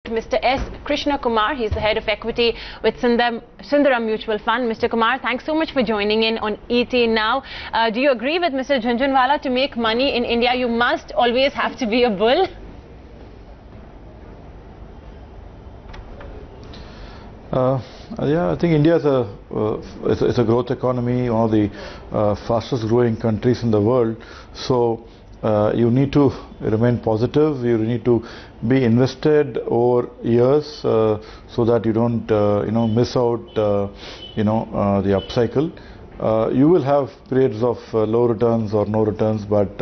Mr. S. Krishna Kumar. He's the head of equity with Sundaram Mutual Fund. Mr. Kumar, thanks so much for joining in on ET Now. Do you agree with Mr. Jhunjhunwala, to make money in India, you must always have to be a bull? Yeah, I think India is a growth economy, one of the fastest growing countries in the world. So you need to remain positive. You need to be invested over years so that you don't miss out the upcycle. You will have periods of low returns or no returns, but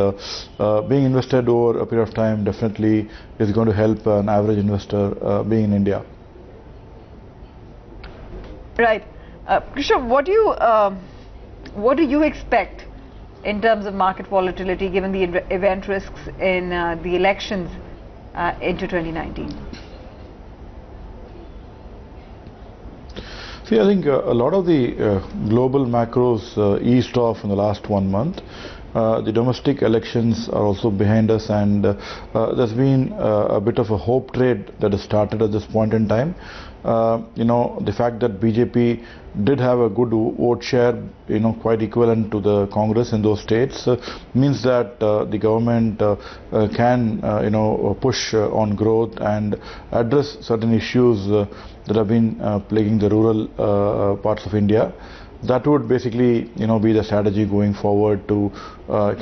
being invested over a period of time definitely is going to help an average investor being in India. Right. Krishna, what do you expect in terms of market volatility given the event risks in the elections into 2019? See, I think a lot of the global macros eased off in the last 1 month. The domestic elections are also behind us, and there's been a bit of a hope trade that has started at this point in time. The fact that BJP did have a good vote share, quite equivalent to the Congress in those states, means that the government can, push on growth and address certain issues that have been plaguing the rural parts of India. That would basically, be the strategy going forward to some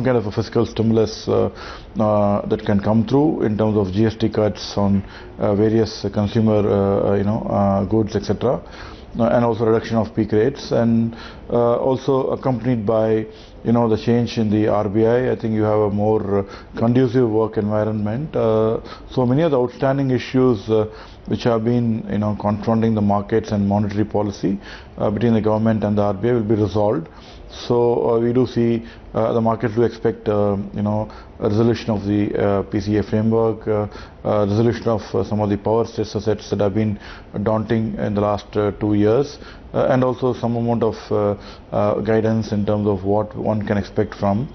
kind of a fiscal stimulus that can come through in terms of GST cuts on various consumer, goods, etc. And also reduction of peak rates, and also accompanied by the change in the RBI. I think you have a more conducive work environment. So many of the outstanding issues which have been confronting the markets and monetary policy between the government and the RBI will be resolved. So we do see the markets do expect a resolution of the PCA framework, resolution of some of the power stress assets that have been daunting in the last 2 years, and also some amount of guidance in terms of what one can expect from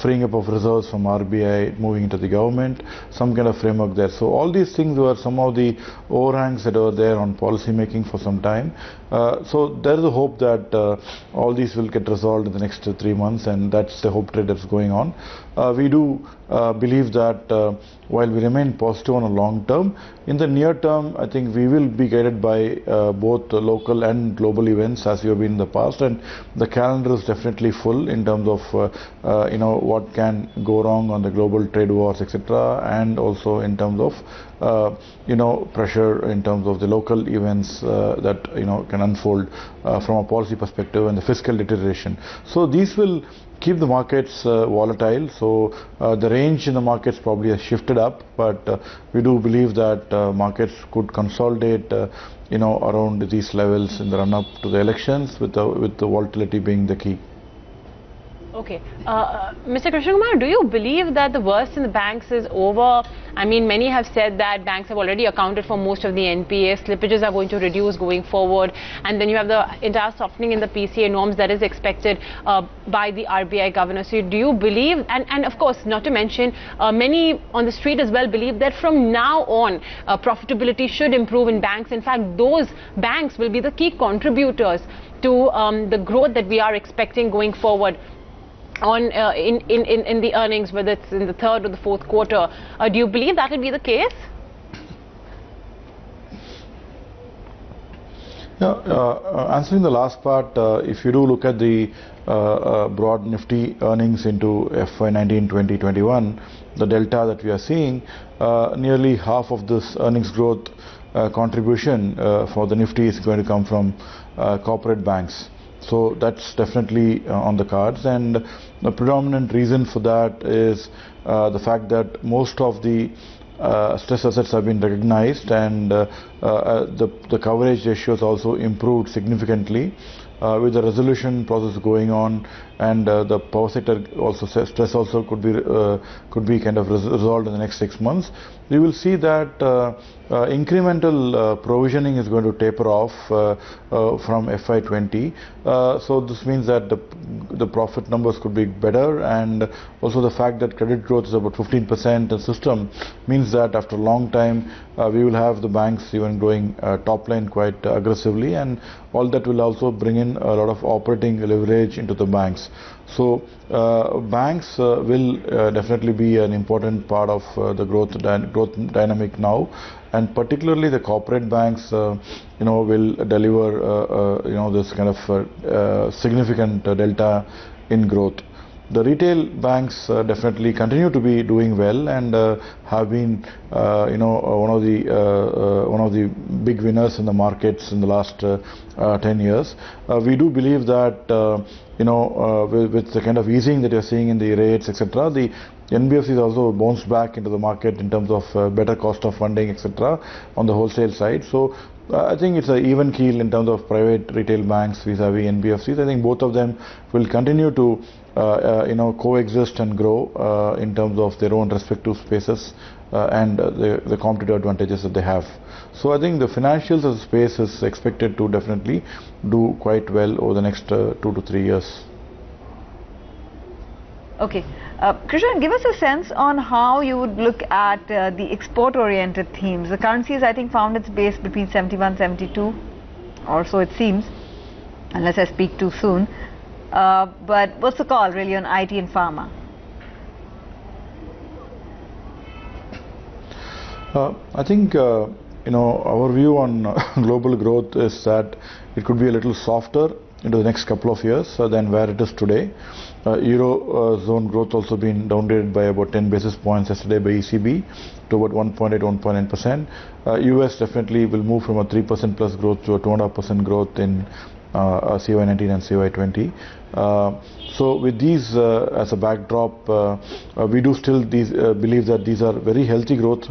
freeing up of reserves from RBI moving into the government, some kind of framework there. So all these things were some of the overhangs that were there on policy making for some time. So there is a hope that all these will get resolved in the next 3 months, and that's the hope trade that's going on. We do believe that while we remain positive on a long term, in the near term, I think we will be guided by both local and global events as we have been in the past, and the calendar is definitely full in terms of what can go wrong on the global trade wars, etc., and also in terms of pressure in terms of the local events that can unfold from a policy perspective and the fiscal deterioration. So these will keep the markets volatile. So the range in the markets probably has shifted up, but we do believe that markets could consolidate around these levels in the run up to the elections, with the volatility being the key. Okay. Mr. Krishna Kumar, do you believe that the worst in the banks is over? I mean, many have said that banks have already accounted for most of the NPA, slippages are going to reduce going forward, and then you have the entire softening in the PCA norms that is expected by the RBI governor. So do you believe, and of course, not to mention, many on the street as well believe that from now on, profitability should improve in banks. In fact, those banks will be the key contributors to the growth that we are expecting going forward on in the earnings, whether it's in the third or the fourth quarter. Do you believe that will be the case? Yeah, answering the last part, if you do look at the broad Nifty earnings into FY19, 2021, the delta that we are seeing, nearly half of this earnings growth contribution for the Nifty is going to come from corporate banks. So that's definitely on the cards, and the predominant reason for that is the fact that most of the stress assets have been recognized, and the coverage ratios also improved significantly. with the resolution process going on, and the power sector also stress also could be kind of resolved in the next 6 months, we will see that incremental provisioning is going to taper off from FY20. So this means that the profit numbers could be better, and also the fact that credit growth is about 15% in system means that after a long time we will have the banks even growing top line quite aggressively, and all that will also bring in a lot of operating leverage into the banks. So banks will definitely be an important part of the growth dynamic now, and particularly the corporate banks will deliver this kind of significant delta in growth. The retail banks definitely continue to be doing well, and have been one of the big winners in the markets in the last 10 years. We do believe that with the kind of easing that you're seeing in the rates, etc., the NBFCs also bounced back into the market in terms of better cost of funding, etc., on the wholesale side. So I think it's an even keel in terms of private retail banks vis-a-vis NBFCs. I think both of them will continue to coexist and grow in terms of their own respective spaces and the competitive advantages that they have. So I think the financials as a space is expected to definitely do quite well over the next 2 to 3 years. Okay. Krishna, give us a sense on how you would look at the export-oriented themes. The currency has, I think, found its base between 71, 72, or so it seems, unless I speak too soon. But what's the call really on IT and pharma? I think our view on global growth is that it could be a little softer into the next couple of years than where it is today. Eurozone growth also been downgraded by about 10 basis points yesterday by ECB to about 1.8, 1.9%. US definitely will move from a 3% plus growth to a 2.5% growth in CY19 and CY20. So with these as a backdrop, we do still believe that these are very healthy growth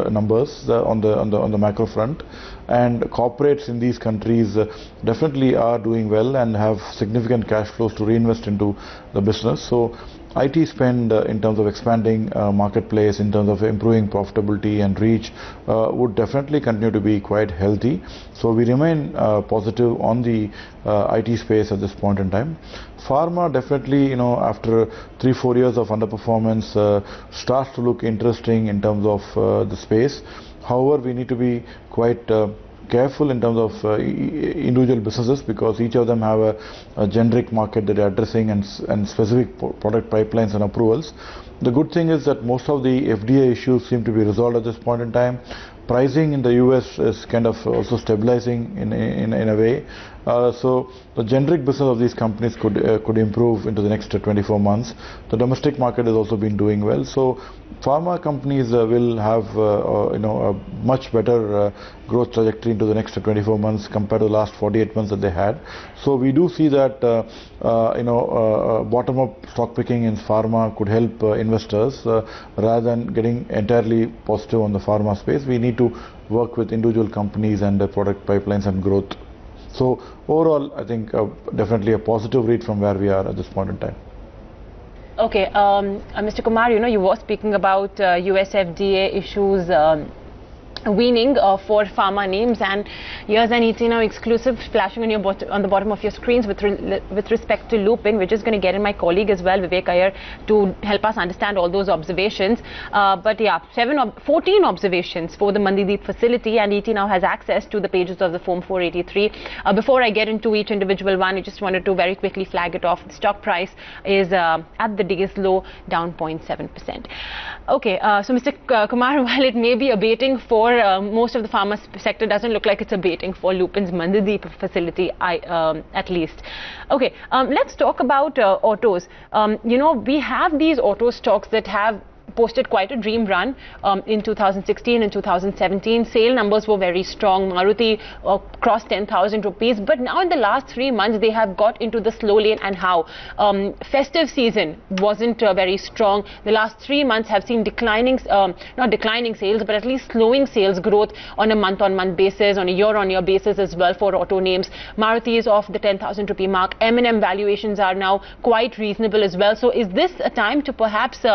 numbers on the macro front, and corporates in these countries definitely are doing well and have significant cash flows to reinvest into the business. So IT spend in terms of expanding marketplace, in terms of improving profitability and reach, would definitely continue to be quite healthy. So we remain positive on the IT space at this point in time. Pharma definitely, after 3-4 years of underperformance, starts to look interesting in terms of the space. However, we need to be quite careful in terms of individual businesses, because each of them have a generic market that they're addressing and specific product pipelines and approvals. The good thing is that most of the FDA issues seem to be resolved at this point in time. Pricing in the US is kind of also stabilizing in a way. So the generic business of these companies could improve into the next 24 months. The domestic market has also been doing well. So pharma companies will have a much better growth trajectory into the next 24 months compared to the last 48 months that they had. So we do see that bottom-up stock picking in pharma could help investors rather than getting entirely positive on the pharma space. We need to work with individual companies and the product pipelines and growth. So overall, I think definitely a positive read from where we are at this point in time. Okay, Mr. Kumar, you were speaking about US FDA issues weaning for pharma names, and here's an ET Now exclusive flashing on the bottom of your screens with respect to Lupin. We're just going to get in my colleague as well, Vivek Iyer, to help us understand all those observations. But yeah, 14 observations for the Mandideep facility, and ET Now has access to the pages of the Form 483. Before I get into each individual one, I just wanted to very quickly flag it off. The stock price is at the day's low, down 0.7%. Okay, so Mr. Kumar, while it may be abating for most of the pharma sector, doesn't look like it's abating for Lupin's Mandideep facility, at least. Okay, let's talk about autos. We have these auto stocks that have posted quite a dream run in 2016 and 2017. Sale numbers were very strong. Maruti crossed 10,000 rupees. But now in the last 3 months, they have got into the slow lane. And how? Festive season wasn't very strong. The last 3 months have seen declining, not declining sales, but at least slowing sales growth on a month-on-month basis, on a year-on-year basis as well for auto names. Maruti is off the 10,000 rupee mark. M&M valuations are now quite reasonable as well. So is this a time to perhaps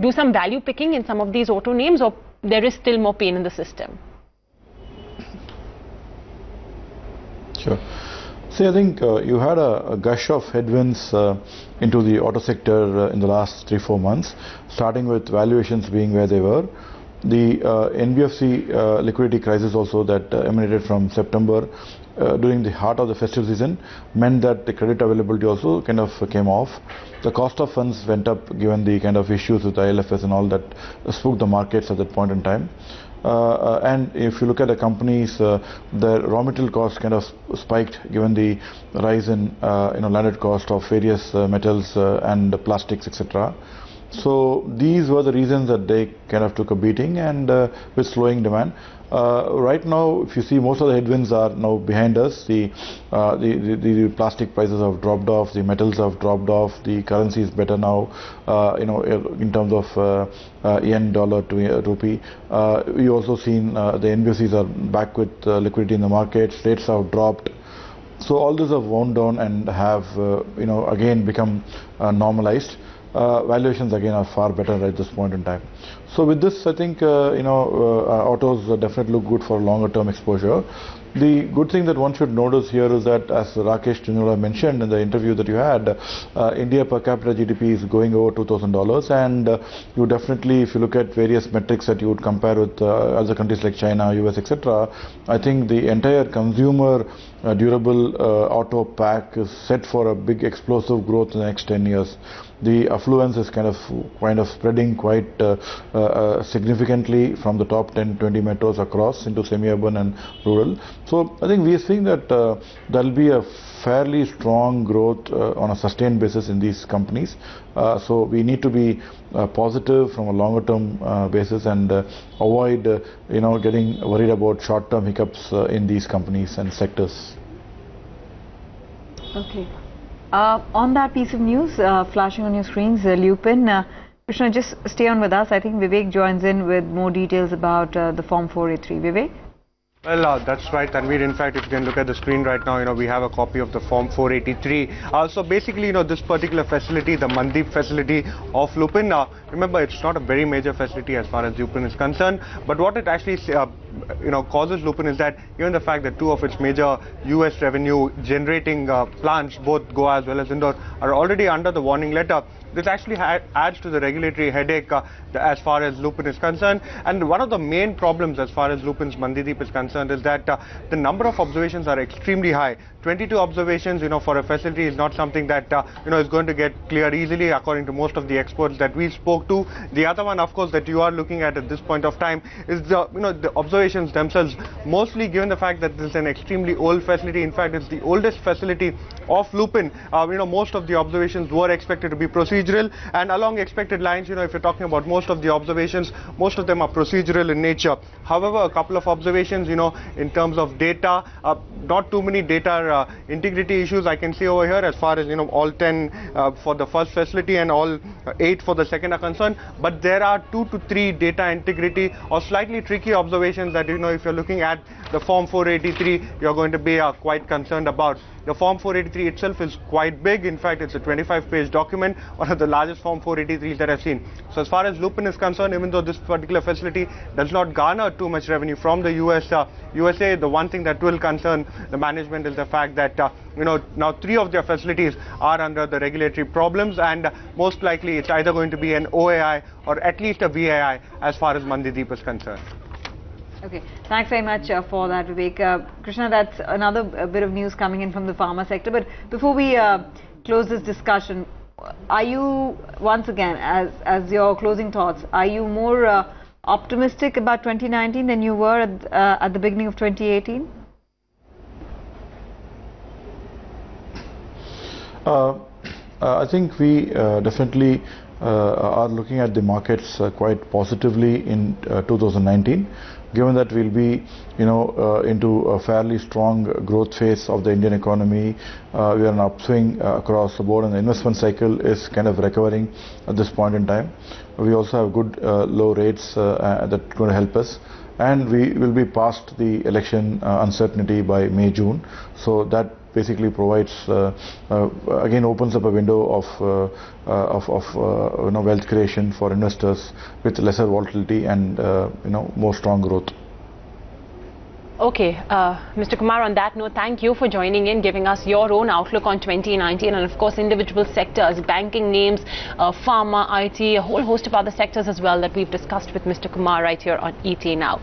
do some value picking in some of these auto names, or there is still more pain in the system? Sure. See, I think you had a gush of headwinds into the auto sector in the last 3-4 months, starting with valuations being where they were. The NBFC liquidity crisis also that emanated from September during the heart of the festive season meant that the credit availability also kind of came off. The cost of funds went up given the kind of issues with ILFS and all that spooked the markets at that point in time. And if you look at the companies, the raw material costs kind of spiked given the rise in landed cost of various metals and plastics, etc. So these were the reasons that they kind of took a beating, and with slowing demand. Right now, if you see, most of the headwinds are now behind us. The plastic prices have dropped off, the metals have dropped off, the currency is better now, in terms of yen, dollar to rupee. We also seen the NBFCs are back with liquidity in the markets, rates have dropped. So all this have wound down and have, again become normalized. Valuations again are far better at this point in time. So with this, I think autos definitely look good for longer term exposure. The good thing that one should notice here is that, as Rakesh Junula mentioned in the interview that you had, India per capita GDP is going over $2,000, and you definitely, if you look at various metrics that you would compare with other countries like China, US, etc., I think the entire consumer durable auto pack is set for a big explosive growth in the next 10 years. The affluence is kind of spreading quite significantly from the top 10-20 metros across into semi-urban and rural. So I think we are seeing that there will be a fairly strong growth on a sustained basis in these companies. So we need to be positive from a longer term basis and avoid getting worried about short term hiccups in these companies and sectors. Okay. On that piece of news, flashing on your screens, Lupin, Krishna, just stay on with us. I think Vivek joins in with more details about the Form 483. Vivek? Well, that's right, Tanveer. In fact, if you can look at the screen right now, we have a copy of the Form 483. So basically, this particular facility, the Mandeep facility of Lupin, remember, it's not a very major facility as far as Lupin is concerned. But what it actually, causes Lupin is that, given the fact that 2 of its major US revenue generating plants, both Goa as well as Indore, are already under the warning letter, this actually adds to the regulatory headache as far as Lupin is concerned. And one of the main problems as far as Lupin's Mandeep is concerned is that the number of observations are extremely high. 22 observations, for a facility is not something that, is going to get cleared easily, according to most of the experts that we spoke to. The other one, of course, that you are looking at this point of time is the observations themselves, mostly given the fact that this is an extremely old facility. In fact, it's the oldest facility of Lupin. Most of the observations were expected to be procedural, and along expected lines, if you're talking about most of the observations, most of them are procedural in nature. However, a couple of observations, in terms of data, not too many data integrity issues I can see over here, as far as all 10 for the first facility and all 8 for the second are concerned. But there are 2 to 3 data integrity or slightly tricky observations that if you're looking at the Form 483, you're going to be quite concerned about. The Form 483 itself is quite big. In fact, it's a 25-page document, one of the largest Form 483s that I've seen. So as far as Lupin is concerned, even though this particular facility does not garner too much revenue from the USA, the one thing that will concern the management is the fact that now 3 of their facilities are under the regulatory problems, and most likely it's either going to be an OAI or at least a VAI as far as Mandeep is concerned. Okay, thanks very much for that, Vivek. Krishna, that's another bit of news coming in from the pharma sector. But before we close this discussion, are you, once again, as your closing thoughts, are you more optimistic about 2019 than you were at the beginning of 2018? I think we definitely are looking at the markets quite positively in 2019, given that we'll be, into a fairly strong growth phase of the Indian economy. We are an upswing across the board, and the investment cycle is kind of recovering at this point in time. We also have good low rates that are going to help us, and we will be past the election uncertainty by May, June. So that basically provides, again opens up a window of wealth creation for investors with lesser volatility and more strong growth. Okay, Mr. Kumar, on that note, thank you for joining in, giving us your own outlook on 2019 and of course individual sectors, banking names, pharma, IT, a whole host of other sectors as well that we've discussed with Mr. Kumar right here on ET Now.